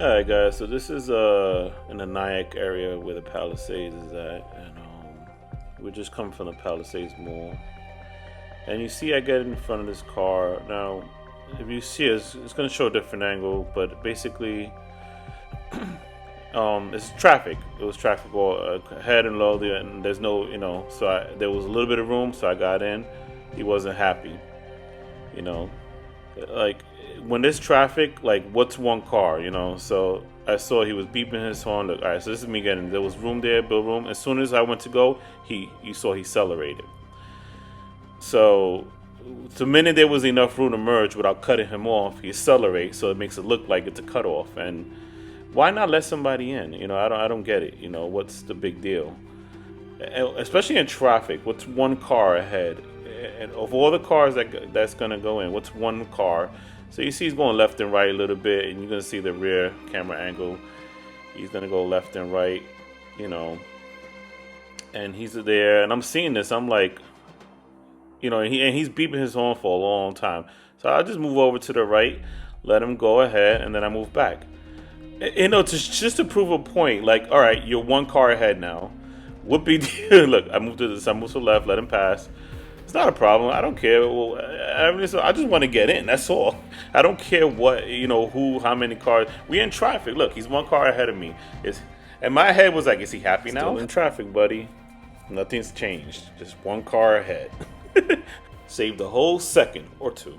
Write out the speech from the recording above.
Alright guys, so this is in the Nyack area where the Palisades is at, and we're just coming from the Palisades Mall. And you see I get in front of this car. Now, if you see it, it's going to show a different angle, but basically it's traffic. It was traffic all ahead and low there, and there's no, so there was a little bit of room, so I got in. He wasn't happy, like when there's traffic, like what's one car, so I saw he was beeping his horn. Look, all right, so this is me getting, there was room there, build room. As soon as I went to go, you saw he accelerated. So the minute there was enough room to merge without cutting him off, he accelerates, so it makes it look like it's a cutoff. And why not let somebody in? I don't get it. What's the big deal? Especially in traffic, what's one car ahead? And of all the cars that's gonna go in, what's one car? So you see he's going left and right a little bit, and you're gonna see the rear camera angle. He's gonna go left and right, and he's there, and I'm seeing this. I'm like, he's beeping his horn for a long time. So I just move over to the right, let him go ahead, and then I move back. Just to prove a point. Like, all right, you're one car ahead now. What big deal? Look, I moved to the left, let him pass. It's not a problem. I don't care. Well, I just want to get in. That's all. I don't care what, how many cars. We're in traffic. Look, he's one car ahead of me. And my head was like, is he happy now? Still in traffic, buddy. Nothing's changed. Just one car ahead. Saved a whole second or two.